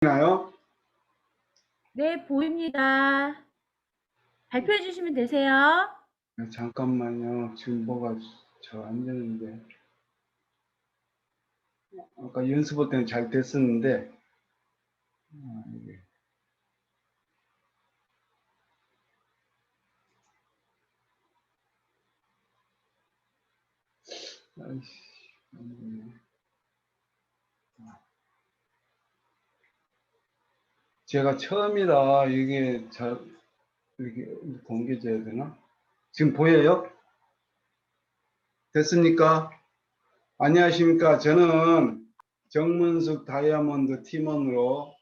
나요? 네, 보입니다. 발표해 주시면 되세요. 잠깐만요. 지금 뭐가 잘 안 되는데. 아까 연습할 때는 잘 됐었는데. 이게. 아이씨, 안 되네. 제가 처음이라 이게 잘 이렇게 공개돼야 되나? 지금 보여요? 됐습니까? 안녕하십니까? 저는 정문숙 다이아몬드 팀원으로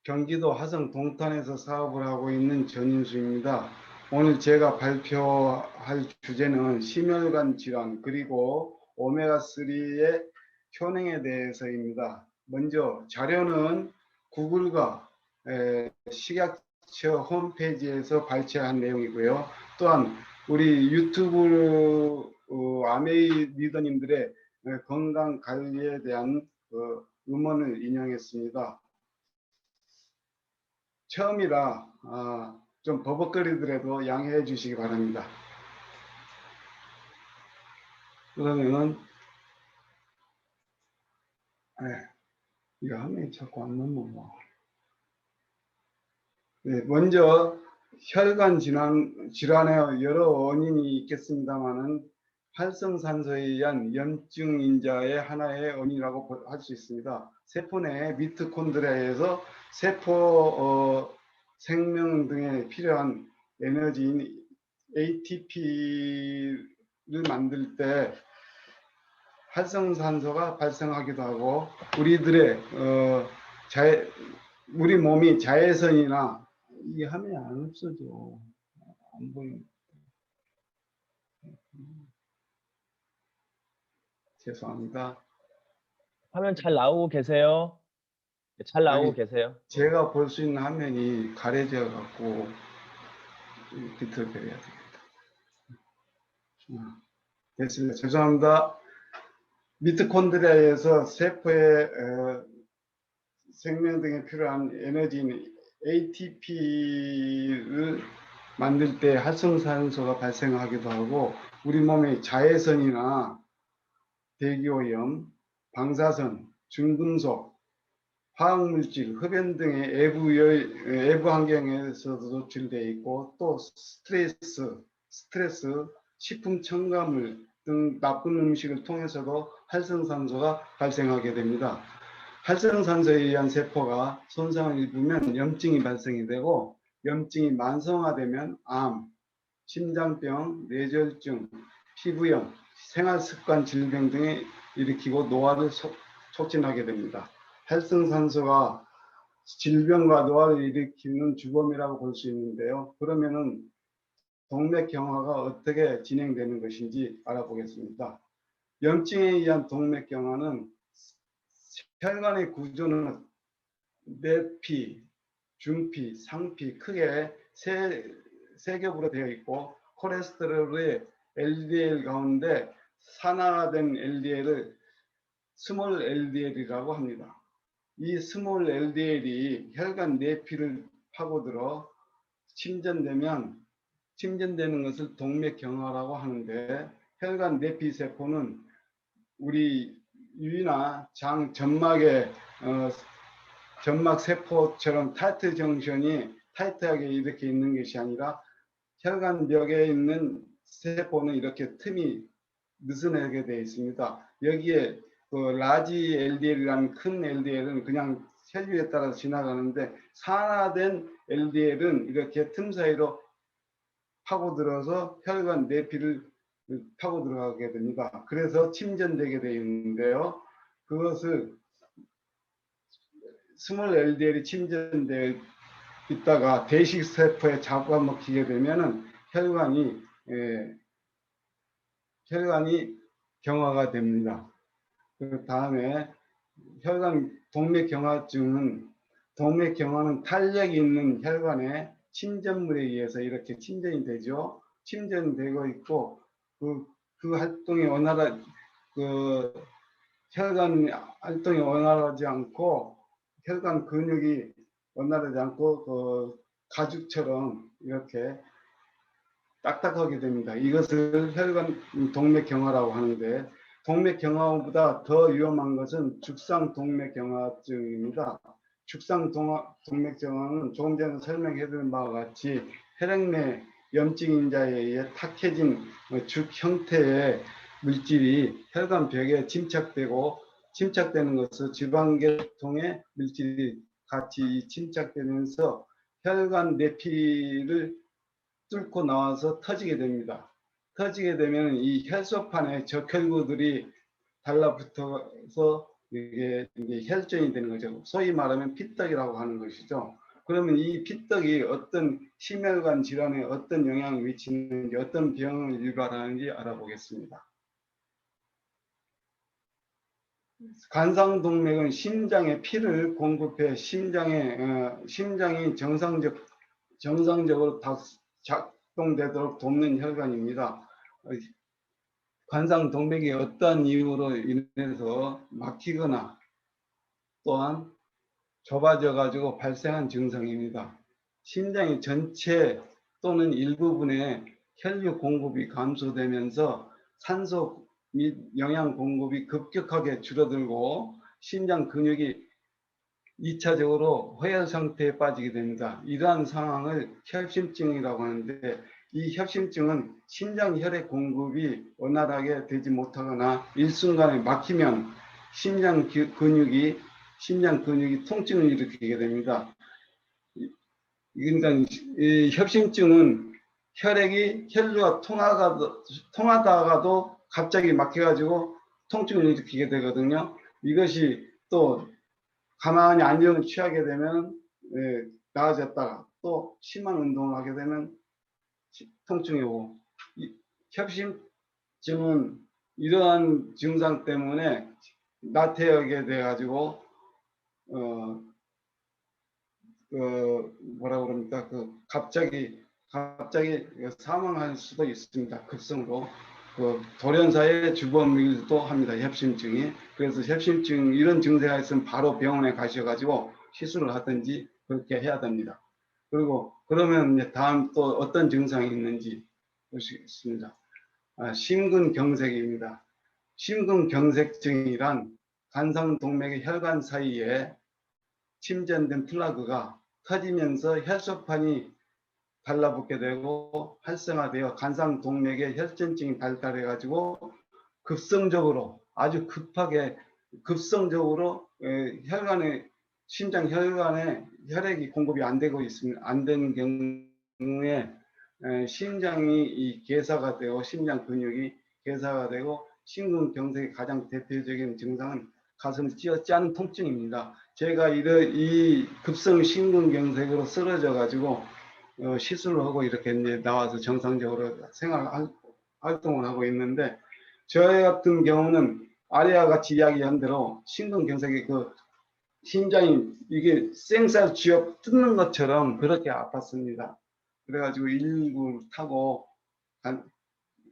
경기도 화성 동탄에서 사업을 하고 있는 전인수입니다. 오늘 제가 발표할 주제는 심혈관 질환 그리고 오메가3의 효능에 대해서입니다. 먼저 자료는 구글과 식약처 홈페이지에서 발췌한 내용이고요. 또한 우리 유튜브 아메이 리더님들의 건강 관리에 대한 음원을 인용했습니다. 처음이라 좀 버벅거리더라도 양해해 주시기 바랍니다. 그러면은 이거 화면이 자꾸 안 넘어가. 네, 먼저 혈관 질환의 여러 원인이 있겠습니다만은 활성산소에 의한 염증 인자의 하나의 원인이라고 할 수 있습니다. 세포 내 미토콘드리아에서 세포 생명 등에 필요한 에너지인 ATP를 만들 때 활성산소가 발생하기도 하고 우리들의 우리 몸이 자외선이나 이게 화면이 안 없어져. 안 보이네. 죄송합니다. 화면 잘 나오고 계세요? 잘 나오고 아니, 계세요? 제가 볼 수 있는 화면이 가려져 갖고 비틀거려야 되겠다. 됐습니다. 죄송합니다. 미토콘드리아에서 세포의 생명 등에 필요한 에너지인 ATP를 만들 때 활성산소가 발생하기도 하고 우리 몸의 자외선이나 대기오염, 방사선, 중금속, 화학물질, 흡연 등의 외부 환경에서도 노출되어 있고 또 스트레스, 식품 첨가물 등 나쁜 음식을 통해서도 활성산소가 발생하게 됩니다. 활성산소에 의한 세포가 손상을 입으면 염증이 발생이 되고 염증이 만성화되면 암, 심장병, 뇌졸중, 피부염, 생활습관 질병 등을 일으키고 노화를 촉진하게 됩니다. 활성산소가 질병과 노화를 일으키는 주범이라고 볼 수 있는데요. 그러면은 동맥경화가 어떻게 진행되는 것인지 알아보겠습니다. 염증에 의한 동맥경화는 혈관의 구조는 내피, 중피, 상피 크게 세 겹으로 되어 있고 콜레스테롤의 LDL 가운데 산화된 LDL을 스몰 LDL이라고 합니다. 이 스몰 LDL이 혈관 내피를 파고들어 침전되는 것을 동맥경화라고 하는데 혈관 내피 세포는 우리 유나 장 점막의 점막 세포처럼 타이트 정션이 타이트하게 이렇게 있는 것이 아니라 혈관벽에 있는 세포는 이렇게 틈이 느슨하게 되어 있습니다. 여기에 그 라지 LDL이라는 큰 LDL은 그냥 혈류에 따라서 지나가는데 산화된 LDL은 이렇게 틈 사이로 파고들어서 혈관 내피를 파고 들어가게 됩니다. 그래서 침전되게 되어 있는데요. 그것을 스몰 LDL이 침전되어 있다가 대식 세포에 잡아먹히게 되면은 혈관이 경화가 됩니다. 그 다음에 혈관 동맥경화증은 탄력이 있는 혈관에 침전물에 의해서 이렇게 침전이 되죠. 침전되고 있고 그 활동이 혈관 활동이 원활하지 않고 혈관 근육이 원활하지 않고 그 가죽처럼 이렇게 딱딱하게 됩니다. 이것을 혈관 동맥경화라고 하는데, 동맥경화보다 더 위험한 것은 죽상동맥경화증입니다. 죽상동맥경화는 조금 전에 설명해드린 바와 같이 혈액내 염증인자에 의해 탁해진 죽 형태의 물질이 혈관벽에 침착되는 것은 지방계통의 물질이 같이 침착되면서 혈관 내피를 뚫고 나와서 터지게 됩니다. 터지게 되면 이 혈소판에 적혈구들이 달라붙어서 이게 혈전이 되는 거죠. 소위 말하면 피떡이라고 하는 것이죠. 그러면 이 피떡이 어떤 심혈관 질환에 어떤 영향을 미치는지, 어떤 병을 유발하는지 알아보겠습니다. 관상동맥은 심장에 피를 공급해 심장이 정상적으로 작동되도록 돕는 혈관입니다. 관상동맥이 어떠한 이유로 인해서 막히거나 또한 좁아져 가지고 발생한 증상입니다. 심장의 전체 또는 일부분에 혈류 공급이 감소되면서 산소 및 영양 공급이 급격하게 줄어들고 심장 근육이 2차적으로 허혈 상태에 빠지게 됩니다. 이러한 상황을 협심증이라고 하는데, 이 협심증은 심장 혈액 공급이 원활하게 되지 못하거나 일순간에 막히면 심장 근육이 통증을 일으키게 됩니다. 그러니까 이 협심증은 혈류가 통하다가도 갑자기 막혀가지고 통증을 일으키게 되거든요. 이것이 또 가만히 안정을 취하게 되면 나아졌다가 또 심한 운동을 하게 되면 통증이 오고, 협심증은 이러한 증상 때문에 나태하게 돼 가지고 뭐라 그럽니까, 갑자기 사망할 수도 있습니다. 급성으로. 돌연사의 주범이기도 합니다. 협심증이. 그래서 협심증 이런 증세가 있으면 바로 병원에 가셔가지고 시술을 하든지 그렇게 해야 됩니다. 그리고 그러면 이제 다음 또 어떤 증상이 있는지 보시겠습니다. 심근경색입니다. 심근경색증이란 관상동맥의 혈관 사이에 침전된 플라그가 터지면서 혈소판이 달라붙게 되고 활성화되어 관상동맥의 혈전증이 발달해 가지고 아주 급성적으로 심장 혈관에 혈액이 공급이 안 되는 경우에 심장이 개사가 되고 심장 근육이 개사가 되고, 심근경색의 가장 대표적인 증상은 가슴을 쥐어짜는 통증입니다. 제가 이 급성 심근경색으로 쓰러져 가지고 시술을 하고 이렇게 이제 나와서 정상적으로 활동을 하고 있는데, 저 같은 경우는 아래와 같이 이야기한 대로 심근경색이 심장이 이게 생살 쥐어 뜯는 것처럼 그렇게 아팠습니다. 그래가지고 119를 타고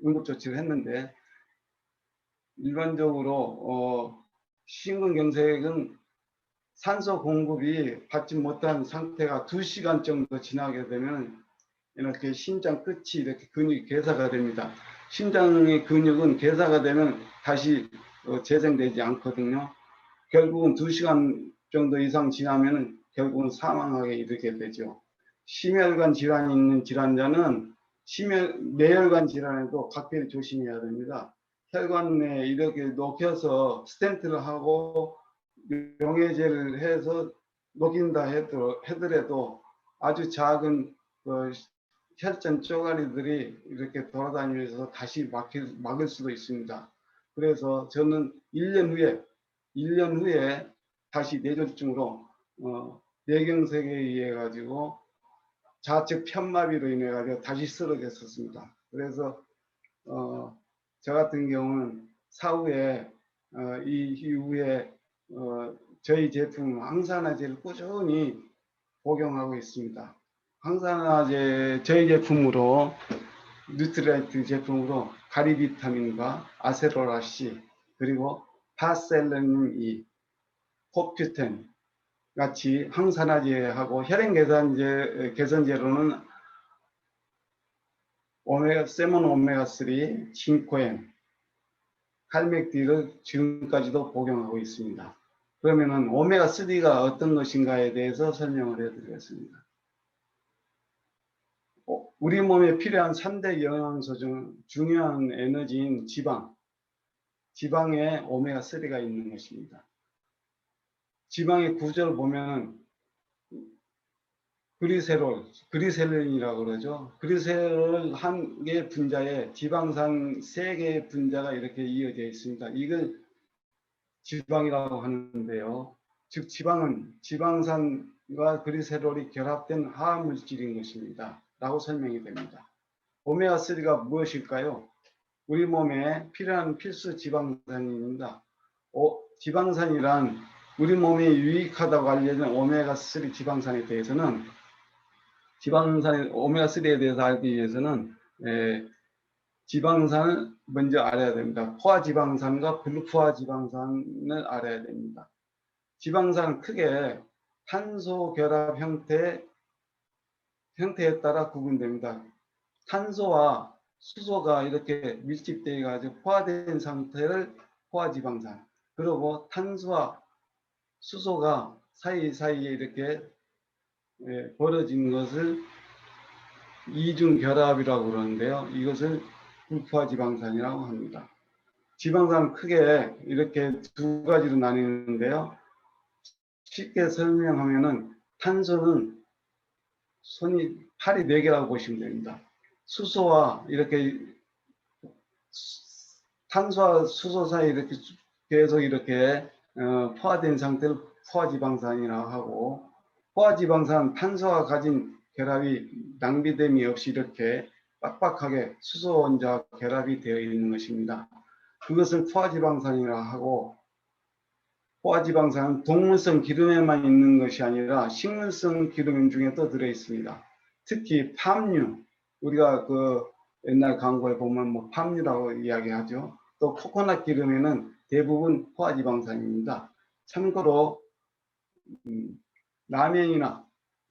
응급조치를 했는데, 일반적으로 심근경색은 산소 공급이 받지 못한 상태가 2시간 정도 지나게 되면 이렇게 심장 끝이 이렇게 근육이 개사가 됩니다. 심장의 근육은 개사가 되면 다시 재생되지 않거든요. 결국은 2시간 정도 이상 지나면 결국은 사망하게 이르게 되죠. 심혈관 질환이 있는 질환자는 뇌혈관 질환에도 각별히 조심해야 됩니다. 혈관에 이렇게 녹여서 스텐트를 하고 용해제를 해서 녹인다 하더라도 아주 작은 혈전 쪼가리들이 이렇게 돌아다니면서 다시 막을 수도 있습니다. 그래서 저는 1년 후에 다시 뇌졸중으로 뇌경색에 의해 가지고 좌측 편마비로 인해 가지고 다시 쓰러졌었습니다. 그래서 저 같은 경우는 사후에 이후에 저희 제품 항산화제를 꾸준히 복용하고 있습니다. 항산화제 저희 제품으로 뉴트라이트 제품으로 가리비타민과 아세로라 C, 그리고 파셀레늄 E, 코큐텐, 같이 항산화제하고 혈행 개선제로는 세몬 오메가3, 징코엔, 칼맥디를 지금까지도 복용하고 있습니다. 그러면은 오메가3가 어떤 것인가에 대해서 설명을 해드리겠습니다. 우리 몸에 필요한 3대 영양소 중 중요한 에너지인 지방에 오메가3가 있는 것입니다. 지방의 구조를 보면 그리세롤이라고 그러죠. 그리세롤 한 개 분자에 지방산 3개의 분자가 이렇게 이어져 있습니다. 이걸 지방이라고 하는데요. 즉 지방은 지방산과 그리세롤이 결합된 화합물질인 것입니다. 라고 설명이 됩니다. 오메가3가 무엇일까요? 우리 몸에 필요한 필수 지방산입니다. 지방산이란 우리 몸에 유익하다고 알려진 오메가3 지방산에 대해서는 오메가3에 대해서 알기 위해서는 지방산을 먼저 알아야 됩니다. 포화지방산과 불포화지방산을 알아야 됩니다. 지방산은 크게 탄소 결합 형태에 따라 구분됩니다. 탄소와 수소가 이렇게 밀집되어 가지고 포화된 상태를 포화지방산, 그리고 탄소와 수소가 사이사이에 이렇게 벌어진 것을 이중결합이라고 그러는데요. 이것을 불포화지방산이라고 합니다. 지방산은 크게 이렇게 두 가지로 나뉘는데요. 쉽게 설명하면은 탄소는 팔이 4개라고 보시면 됩니다. 수소와 이렇게 탄소와 수소 사이 이렇게 계속 이렇게 포화된 상태를 포화지방산이라고 하고, 포화지방산 탄소가 가진 결합이 낭비됨이 없이 이렇게 빡빡하게 수소 원자와 결합이 되어 있는 것입니다. 그것을 포화지방산이라고 하고, 포화지방산은 동물성 기름에만 있는 것이 아니라 식물성 기름 중에도 들어 있습니다. 특히 팜유, 우리가 그 옛날 광고에 보면 뭐 팜유라고 이야기하죠. 또 코코넛 기름에는 대부분 포화지방산입니다. 참고로 라면이나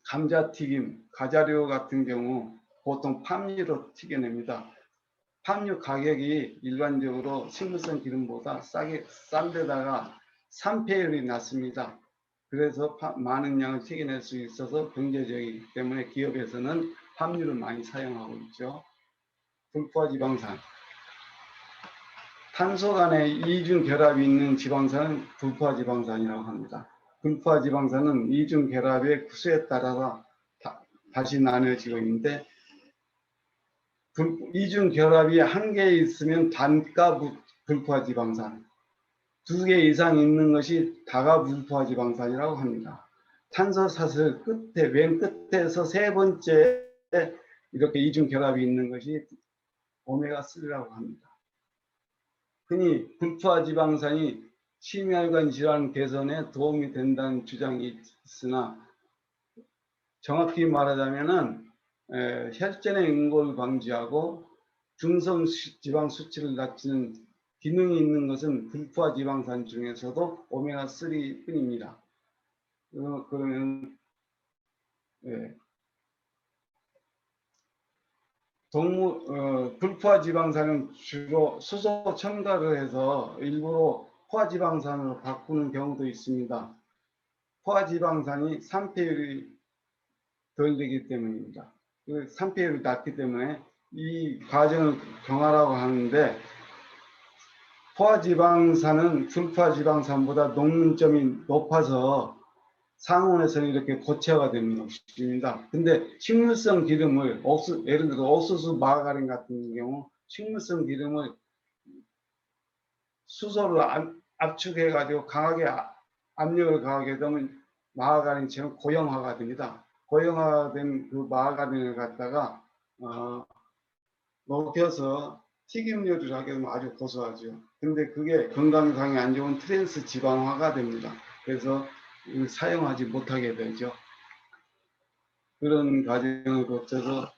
감자튀김, 과자류 같은 경우 보통 팜유로 튀겨냅니다. 팜유 가격이 일반적으로 식물성 기름보다 싼 데다가 산패율이 낮습니다. 그래서 많은 양을 튀겨낼 수 있어서 경제적이기 때문에 기업에서는 팜유를 많이 사용하고 있죠. 불포화지방산, 탄소 간의 이중 결합이 있는 지방산은 불포화지방산이라고 합니다. 불포화지방산은 이중 결합의 구수에 따라서 다시 나눠지고 있는데, 이중 결합이 1개 있으면 단가 불포화지방산, 2개 이상 있는 것이 다가 불포화지방산이라고 합니다. 탄소사슬 맨 끝에서 3번째 이렇게 이중 결합이 있는 것이 오메가3라고 합니다. 흔히 불포화지방산이 심혈관 질환 개선에 도움이 된다는 주장이 있으나, 정확히 말하자면은 혈전의 응고를 방지하고 중성 지방 수치를 낮추는 기능이 있는 것은 불포화지방산 중에서도 오메가3 뿐입니다. 그러면 불포화지방산은 주로 수소 첨가를 해서 일부러 포화지방산으로 바꾸는 경우도 있습니다. 포화지방산이 산패율이 덜 되기 때문입니다. 산패율이 낮기 때문에 이 과정을 경화라고 하는데, 포화지방산은 불포화지방산보다 녹는점이 높아서 상온에서는 이렇게 고체화가 되는 것입니다. 근데 식물성 기름을 예를 들어 옥수수 마가린 같은 경우 식물성 기름을 수소를 압축해 가지고 강하게 압력을 가하게 되면 마가린처럼 고형화가 됩니다. 고형화된 그 마가린을 갖다가 녹여서 튀김 요리를 하게 되면 아주 고소하죠. 근데 그게 건강상에 안 좋은 트랜스 지방화가 됩니다. 그래서 사용하지 못하게 되죠. 그런 과정을 거쳐서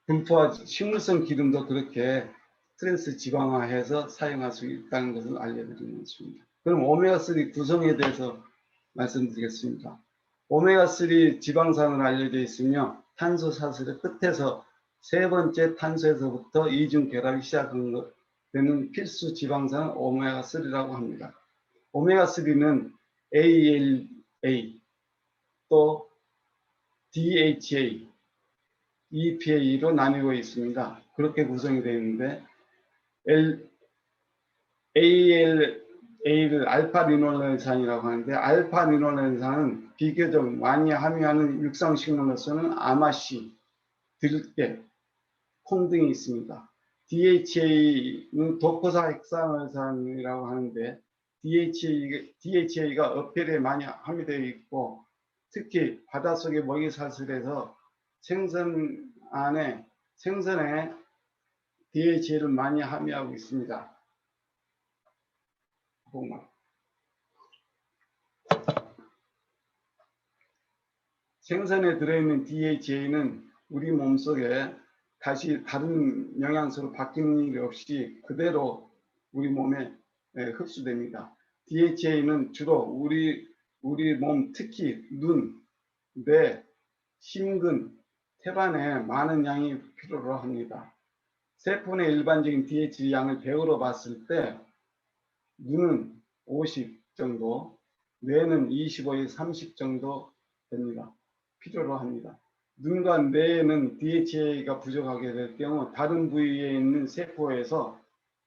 불포화 식물성 기름도 그렇게 트랜스 지방화해서 사용할 수 있다는 것을 알려드리는 것입니다. 그럼 오메가3 구성에 대해서 말씀드리겠습니다. 오메가3 지방산으로 알려져 있으며 탄소 사슬의 끝에서 세 번째 탄소에서부터 이중 결합이 시작되는 필수 지방산은 오메가3라고 합니다. 오메가3는 ALA 또 DHA, EPA로 나뉘고 있습니다. 그렇게 구성이 되어 있는데 ALA를 알파리놀렌산이라고 하는데 알파리놀렌산은 비교적 많이 함유하는 육상식물로서는 아마씨, 들깨, 콩 등이 있습니다. DHA는 독소사 핵산화산이라고 하는데 DHA가 어패류에 많이 함유되어 있고 특히 바닷속의 먹이사슬에서 생선에 DHA를 많이 함유하고 있습니다. 생선에 들어있는 DHA는 우리 몸속에 다시 다른 영양소로 바뀌는 일 없이 그대로 우리 몸에 흡수됩니다. DHA는 주로 우리 몸 특히 눈, 뇌, 심근, 태반에 많은 양이 필요로 합니다. 세포의 일반적인 DHA 양을 100으로 봤을 때 눈은 50 정도, 뇌는 25에서 30 정도 됩니다. 필요로 합니다. 눈과 뇌에는 DHA가 부족하게 될 경우 다른 부위에 있는 세포에서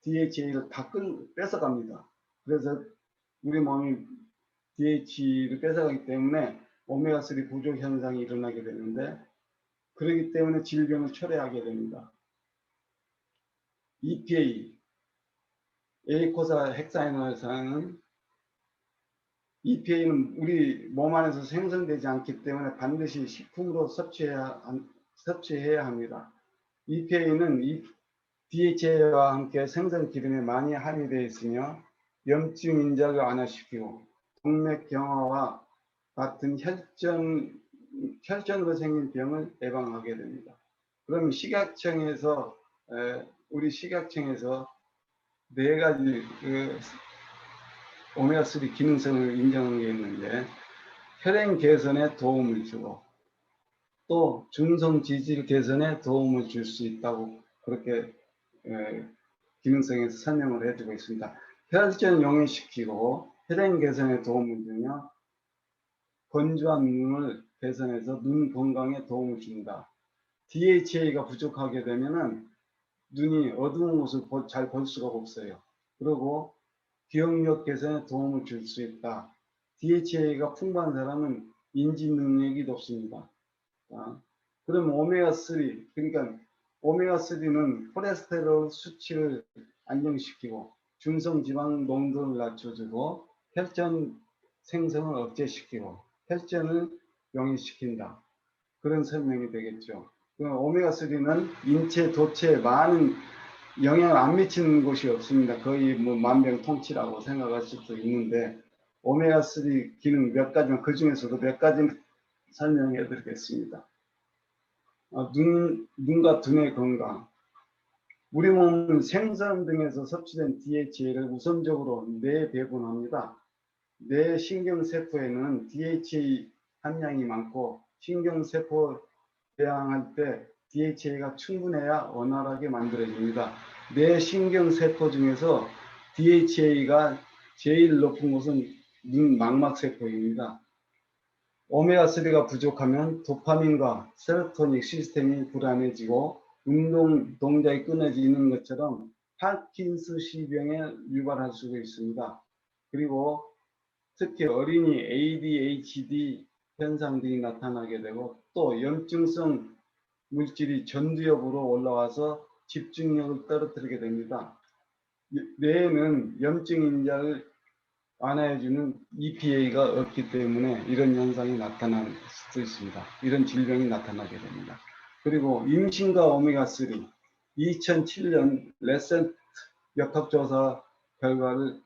DHA를 다 뺏어갑니다. 그래서 우리 몸이 DHA를 뺏어가기 때문에 오메가3 부족 현상이 일어나게 되는데 그렇기 때문에 질병을 초래하게 됩니다. EPA, 에이코사 핵산화산은 EPA는 우리 몸 안에서 생성되지 않기 때문에 반드시 식품으로 섭취해야 합니다. EPA는 DHA와 함께 생선 기름에 많이 함유되어 있으며 염증 인자를 완화시키고 동맥 경화와 같은 혈전으로 생긴 병을 예방하게 됩니다. 그럼 우리 식약청에서 네 가지 오메가3 기능성을 인정한 게 있는데 혈행 개선에 도움을 주고 또 중성 지질 개선에 도움을 줄 수 있다고 그렇게 기능성에서 설명을 해주고 있습니다. 혈전 용이시키고 혈행 개선에 도움을 주며 건조한 눈을 개선해서 눈 건강에 도움을 줍니다. DHA가 부족하게 되면은 눈이 어두운 곳을 잘 볼 수가 없어요. 그리고 기억력 개선에 도움을 줄 수 있다. DHA가 풍부한 사람은 인지 능력이 높습니다. 그럼 오메가3, 그러니까 오메가3는 콜레스테롤 수치를 안정시키고 중성 지방 농도를 낮춰주고 혈전 생성을 억제시키고 혈전을 용이시킨다. 그런 설명이 되겠죠. 오메가3는 인체 도체에 많은 영향을 안 미치는 곳이 없습니다. 거의 뭐 만병통치라고 생각할 수도 있는데 오메가3 기능 몇 가지만 그 중에서도 몇 가지 설명해 드리겠습니다. 눈과 두뇌 건강. 우리 몸은 생선 등에서 섭취된 DHA를 우선적으로 뇌에 배분합니다. 뇌 신경세포에는 DHA 함량이 많고 신경세포 배양할 때 DHA가 충분해야 원활하게 만들어집니다. 뇌 신경세포 중에서 DHA가 제일 높은 곳은 눈 망막세포입니다. 오메가3가 부족하면 도파민과 세로토닌 시스템이 불안해지고 운동 동작이 끊어지는 것처럼 파킨슨병에 유발할 수가 있습니다. 그리고 특히 어린이 ADHD 현상들이 나타나게 되고 또 염증성 물질이 전두엽으로 올라와서 집중력을 떨어뜨리게 됩니다. 뇌에는 염증 인자를 완화해주는 EPA가 없기 때문에 이런 현상이 나타날 수도 있습니다. 이런 질병이 나타나게 됩니다. 그리고 임신과 오메가3 2007년 레센트 역학조사 결과를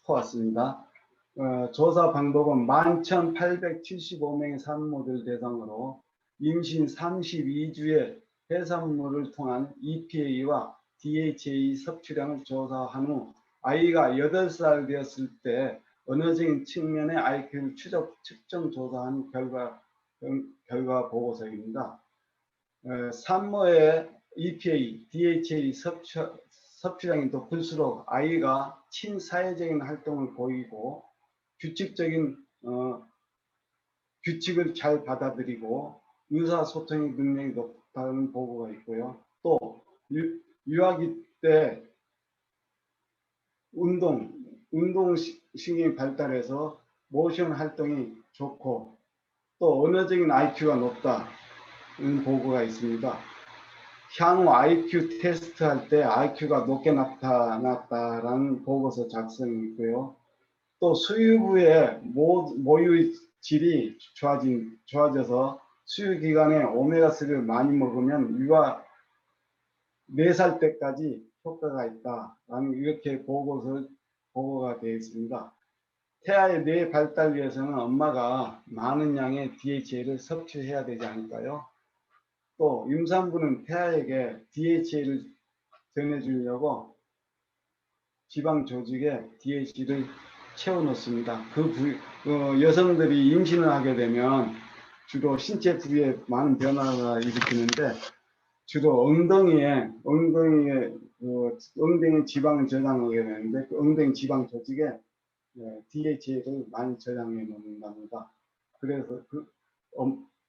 퍼왔습니다. 조사 방법은 11,875명의 산모들 대상으로 임신 32주에 해산물을 통한 EPA와 DHA 섭취량을 조사한 후 아이가 8살 되었을 때 언어적인 측면의 IQ를 측정 조사한 결과 보고서입니다. 산모의 EPA, DHA 섭취량이 높을수록 아이가 친사회적인 활동을 보이고 규칙을 잘 받아들이고 의사소통의 능력이 높다는 보고가 있고요. 또 유아기 때 운동신경이 발달해서 모션 활동이 좋고 또 언어적인 IQ가 높다는 보고가 있습니다. 향후 IQ 테스트 할 때 IQ가 높게 나타났다라는 보고서 작성이 있고요. 또 수유부의 모유 질이 좋아져서 수유 기간에 오메가3를 많이 먹으면 유아 4살 때까지 효과가 있다라는 이렇게 보고가 되어 있습니다. 태아의 뇌 발달 위해서는 엄마가 많은 양의 DHA를 섭취해야 되지 않을까요? 또 임산부는 태아에게 DHA를 전해주려고 지방 조직에 DHA를 채워 놓습니다. 여성들이 임신을 하게 되면 주로 신체 부위에 많은 변화가 일으키는데 주로 엉덩이에 지방을 저장하게 되는데 그 엉덩이 지방 조직에 DHA를 많이 저장해 놓는답니다. 그래서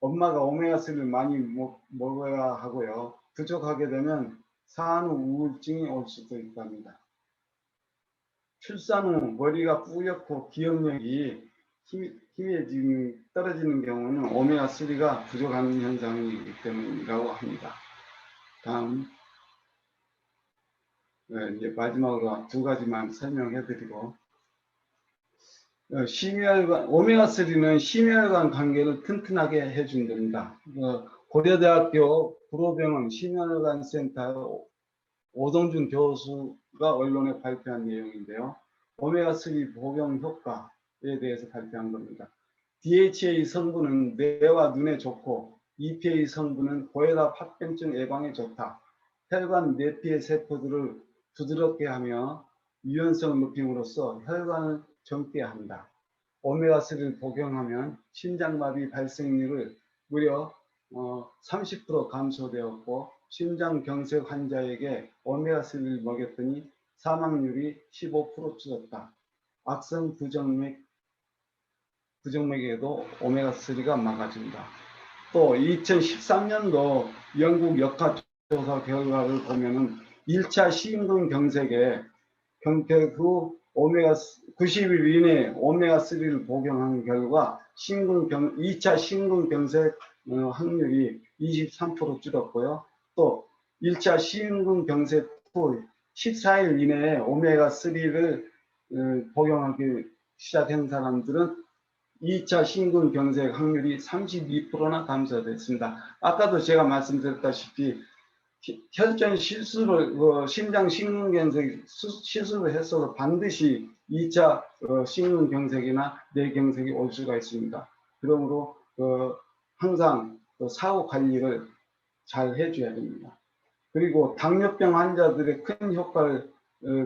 엄마가 오메가3를 많이 먹어야 하고요. 부족하게 되면 산후 우울증이 올 수도 있답니다. 출산 후 머리가 뿌옇고 기억력이 힘이 떨어지는 경우는 오메가3가 부족한 현상이기 때문이라고 합니다. 다음, 이제 마지막으로 2가지만 설명해드리고, 오메가3는 심혈관 관계를 튼튼하게 해준답니다. 고려대학교 구로병원 심혈관센터 오동준 교수가 언론에 발표한 내용인데요. 오메가3 복용 효과에 대해서 발표한 겁니다. DHA 성분은 뇌와 눈에 좋고 EPA 성분은 고혈압 합병증 예방에 좋다. 혈관 내피의 세포들을 부드럽게 하며 유연성을 높임으로써 혈관을 젊게 한다. 오메가3를 복용하면 심장마비 발생률을 무려 30% 감소되었고 심장경색 환자에게 오메가3를 먹였더니 사망률이 15% 줄었다. 악성 부정맥에도 오메가3가 막아준다. 또 2013년도 영국 역학조사 결과를 보면은 1차 심근경색에 경색 후 90일 이내에 오메가3를 복용한 결과 2차 심근경색 확률이 23% 줄었고요. 또 1차 심근경색 후 14일 이내에 오메가3를 복용하기 시작한 사람들은 2차 심근경색 확률이 32%나 감소됐습니다. 아까도 제가 말씀드렸다시피 혈전 실수를 심장 심근경색 실수를 했어도 반드시 2차 심근경색이나 뇌경색이 올 수가 있습니다. 그러므로 항상 사후 관리를 잘 해줘야 됩니다. 그리고 당뇨병 환자들의 큰 효과를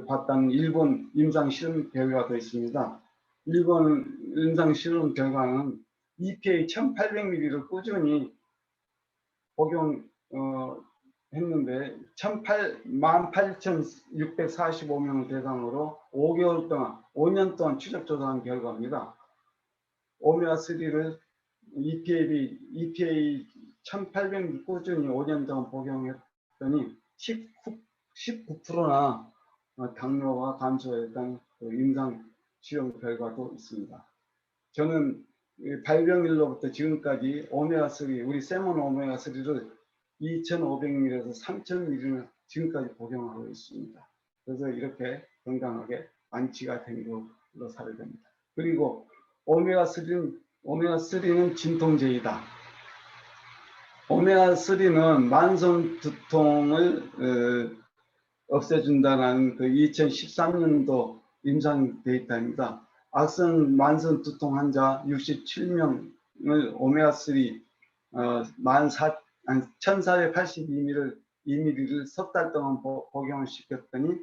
봤다는 일본 임상 실험 결과도 있습니다. 일본 임상 실험 결과는 EPA 1800ml를 꾸준히 했는데 18,645명을 대상으로 5개월 동안 5년 동안 추적 조사한 결과입니다. 오메가3를 EPA 1800ml 꾸준히 5년 동안 복용했더니 19%나 당뇨가 감소했다는 임상 실험 결과도 있습니다. 저는 발병일로부터 지금까지 오메가3, 우리 세몬 오메가3를 2,500ml에서 3,000ml는 지금까지 복용하고 있습니다. 그래서 이렇게 건강하게 완치가 된 걸로 살아야 됩니다. 그리고 오메가3는 진통제이다. 오메가3는 만성 두통을 없애준다는 그 2013년도 임상 데이터입니다. 악성 만성 두통 환자 67명을 오메가3 1482ml를 석 달 동안 복용을 시켰더니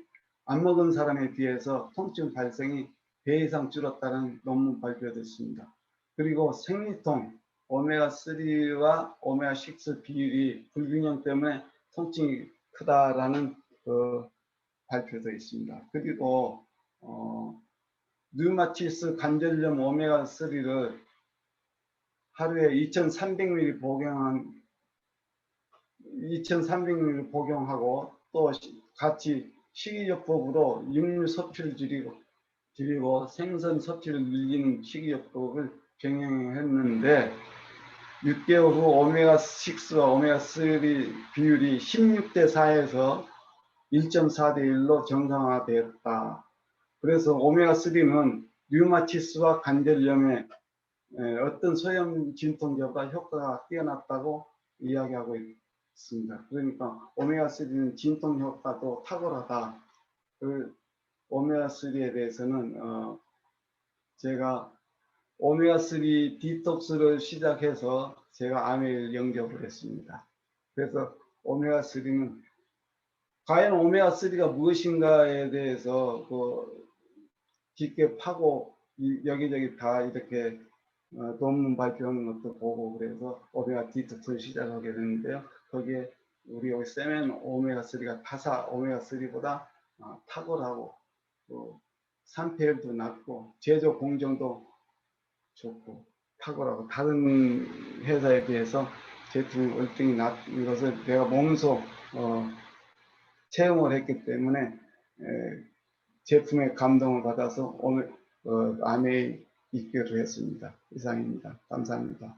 안 먹은 사람에 비해서 통증 발생이 배 이상 줄었다는 논문 발표됐습니다. 그리고 생리통, 오메가3와 오메가6 비율이 불균형 때문에 통증이 크다라는 발표도 있습니다. 그리고 류마티스 관절염 오메가3를 하루에 2,300ml 복용하고 또 같이 식이요법으로 육류 섭취를 줄이고 생선 섭취를 늘리는 식이요법을 병행했는데 6개월 후 오메가6와 오메가3 비율이 16대 4에서 1.4대 1로 정상화되었다. 그래서 오메가3는 류마티스와 관절염에 어떤 소염 진통제보다 효과가 뛰어났다고 이야기하고 있습니다. 그러니까 오메가3는 진통 효과도 탁월하다. 그 오메가3에 대해서는 제가 오메가3 디톡스를 시작해서 제가 아메이를 영접을 했습니다. 그래서 오메가3는 과연 오메가3가 무엇인가에 대해서 깊게 파고 여기저기 다 이렇게 논문 발표하는 것도 보고 그래서 오메가 디톡스를 시작하게 됐는데요. 거기에 우리 여기 세멘 오메가3가 타사 오메가3보다 탁월하고 또 산패율도 낮고 제조 공정도 좋고 탁월하고 다른 회사에 비해서 제품 월등히 낮은 것을 내가 몸소 체험을 했기 때문에 제품에 감동을 받아서 오늘 아메이 입교를 했습니다. 이상입니다. 감사합니다.